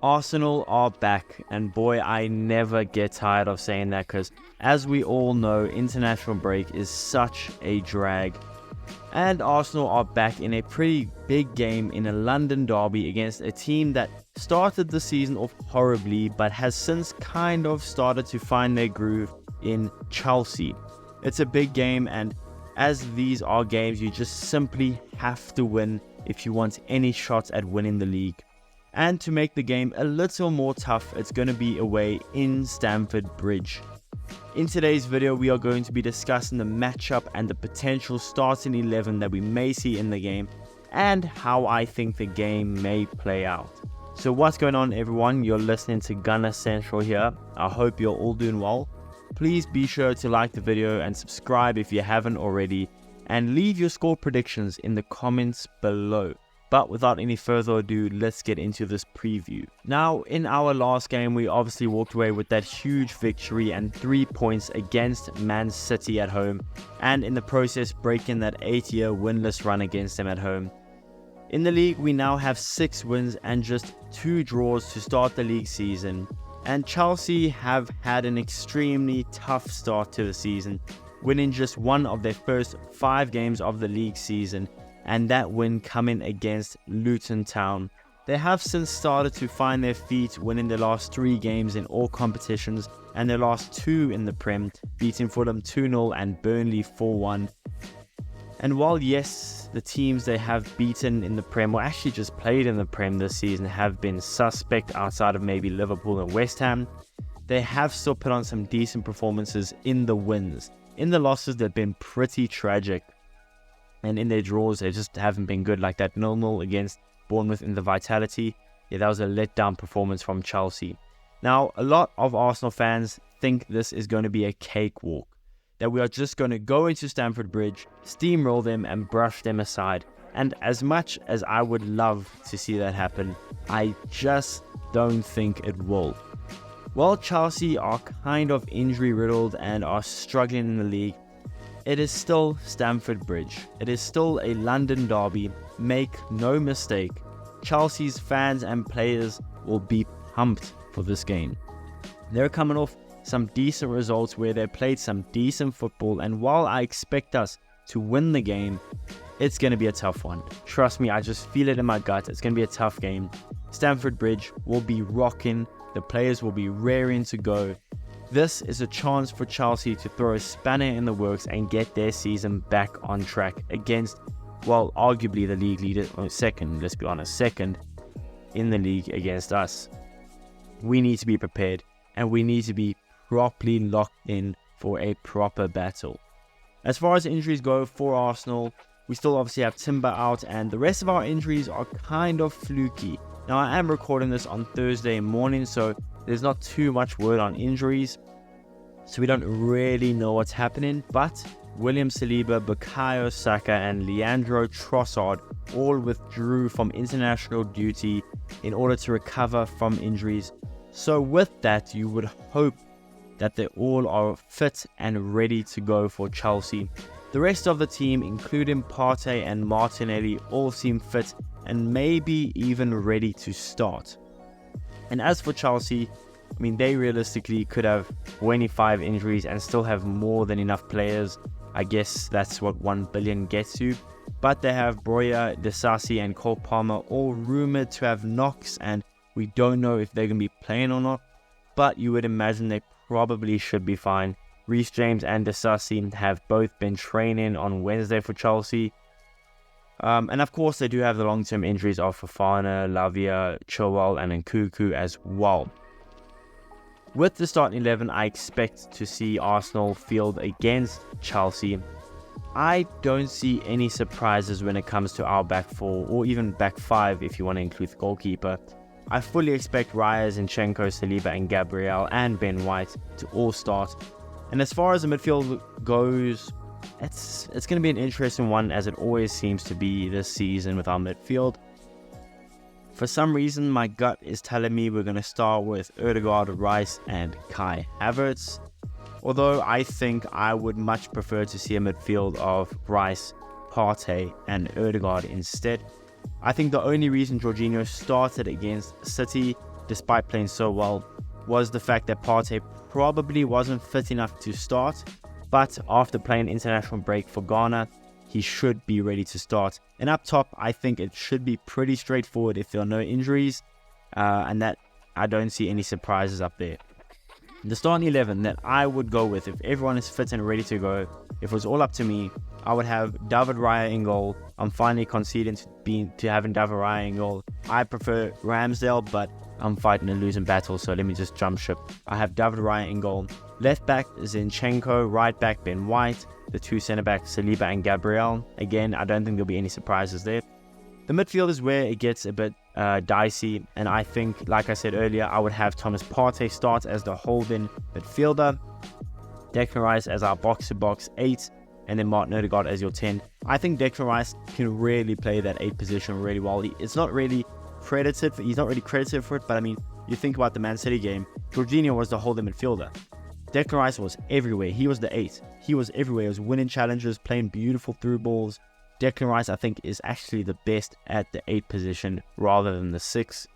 Arsenal are back, and boy, I never get tired of saying that because, as we all know, international break is such a drag. And Arsenal are back in a pretty big game in a London derby against a team that started the season off horribly but has since kind of started to find their groove in Chelsea. It's a big game, and as these are games you just simply have to win if you want any shots at winning the league. And to make the game a little more tough, it's going to be away in Stamford Bridge. In today's video, we are going to be discussing the matchup and the potential starting 11 that we may see in the game, and how I think the game may play out. So what's going on, everyone? You're listening to Gunner Central here. I hope you're all doing well. Please be sure to like the video and subscribe if you haven't already, and leave your score predictions in the comments below. But without any further ado, let's get into this preview. Now, in our last game, we obviously walked away with that huge victory and 3 points against Man City at home, and in the process breaking that 8-year winless run against them at home. In the league, we now have 6 wins and just 2 draws to start the league season. And Chelsea have had an extremely tough start to the season, winning just one of their first 5 games of the league season, and that win coming against Luton Town. They have since started to find their feet, winning their last 3 games in all competitions and their last 2 in the Prem, beating Fulham 2-0 and Burnley 4-1. And while yes, the teams they have beaten in the Prem, or actually just played in the Prem this season, have been suspect outside of maybe Liverpool and West Ham, they have still put on some decent performances in the wins. In the losses, they've been pretty tragic. And in their draws, they just haven't been good, like that 0-0 against Bournemouth in the Vitality. Yeah, that was a letdown performance from Chelsea. Now, a lot of Arsenal fans think this is going to be a cakewalk, that we are just going to go into Stamford Bridge, steamroll them and brush them aside. And as much as I would love to see that happen, I just don't think it will. While Chelsea are kind of injury riddled and are struggling in the league, it is still Stamford Bridge. It is still a London derby. Make no mistake, Chelsea's fans and players will be pumped for this game. They're coming off some decent results where they played some decent football, and while I expect us to win the game, it's going to be a tough one. Trust me, I just feel it in my gut. It's going to be a tough game. Stamford Bridge will be rocking. The players will be raring to go. This is a chance for Chelsea to throw a spanner in the works and get their season back on track against, well, arguably the league leader, or second, let's be honest, second in the league against us. We need to be prepared, and we need to be properly locked in for a proper battle. As far as injuries go for Arsenal, we still obviously have Timber out, and the rest of our injuries are kind of fluky. Now, I am recording this on Thursday morning, so there's not too much word on injuries, so we don't really know what's happening. But William Saliba, Bukayo Saka and Leandro Trossard all withdrew from international duty in order to recover from injuries. So with that, you would hope that they all are fit and ready to go for Chelsea. The rest of the team, including Partey and Martinelli, all seem fit and maybe even ready to start. And as for Chelsea, I mean, they realistically could have 25 injuries and still have more than enough players. I guess that's what 1 billion gets you. But they have Broja, Disasi and Cole Palmer all rumoured to have knocks, and we don't know if they're going to be playing or not. But you would imagine they probably should be fine. Reece James and Disasi have both been training on Wednesday for Chelsea. And of course, they do have the long-term injuries of Fofana, Lavia, Chilwell and Nkunku as well. With the starting 11, I expect to see Arsenal field against Chelsea. I don't see any surprises when it comes to our back 4 or even back 5 if you want to include the goalkeeper. I fully expect Raya, Zinchenko, Saliba and Gabriel and Ben White to all start. And as far as the midfield goes, it's going to be an interesting one, as it always seems to be this season with our midfield. For some reason, my gut is telling me we're going to start with Odegaard, Rice and Kai Havertz. Although I think I would much prefer to see a midfield of Rice, Partey and Odegaard instead. I think the only reason Jorginho started against City despite playing so well, was the fact that Partey probably wasn't fit enough to start, but after playing international break for Ghana, he should be ready to start. And up top, I think it should be pretty straightforward if there are no injuries, and that I don't see any surprises up there. The starting 11 that I would go with, if everyone is fit and ready to go, if it was all up to me, I would have David Raya in goal. I'm finally conceding to having David Raya in goal. I prefer Ramsdale, but I'm fighting a losing battle, so let me just jump ship. I have David Raya in goal. Left back, Zinchenko. Right back, Ben White. The two centre backs, Saliba and Gabriel. Again, I don't think there'll be any surprises there. The midfield is where it gets a bit dicey, and I think, like I said earlier, I would have Thomas Partey start as the holding midfielder, Declan Rice as our box-to-box 8, and then Martin Odegaard as your 10. I think Declan Rice can really play that 8 position really well. He's not really credited for it, but I mean, you think about the Man City game, Jorginho was the holding midfielder. Declan Rice was everywhere. He was the 8. He was everywhere. He was winning challenges, playing beautiful through balls. Declan Rice, I think, is actually the best at the 8 position rather than the 6.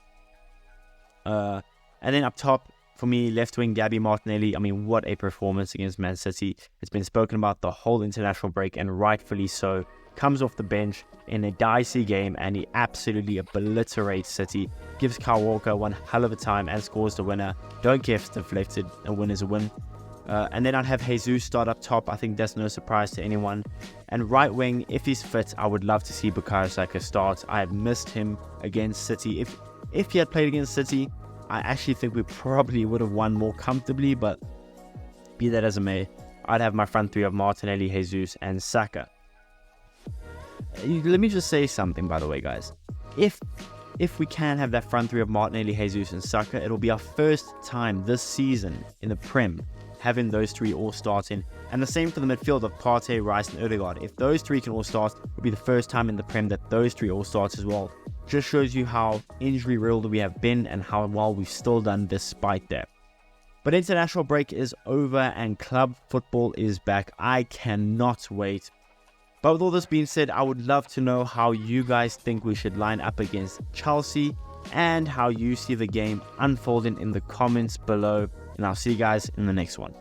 And then up top, for me, left wing, Gabby Martinelli. I mean, what a performance against Man City. It's been spoken about the whole international break, and rightfully so. Comes off the bench in a dicey game, and he absolutely obliterates City. Gives Kyle Walker one hell of a time and scores the winner. Don't care if it's deflected, a win is a win. And then I'd have Jesus start up top. I think that's no surprise to anyone. And right wing, if he's fit, I would love to see Bukayo Saka start. I have missed him against City. If he had played against City, I actually think we probably would have won more comfortably, but be that as it may, I'd have my front three of Martinelli, Jesus, and Saka. Let me just say something, by the way, guys. If we can have that front three of Martinelli, Jesus, and Saka, it'll be our first time this season in the Prem having those three all starting. And the same for the midfield of Partey, Rice, and Odegaard. If those three can all start, it'll be the first time in the Prem that those three all start as well. Just shows you how injury-riddled we have been and how well we've still done despite that. But international break is over and club football is back. I cannot wait. But with all this being said, I would love to know how you guys think we should line up against Chelsea and how you see the game unfolding in the comments below. And I'll see you guys in the next one.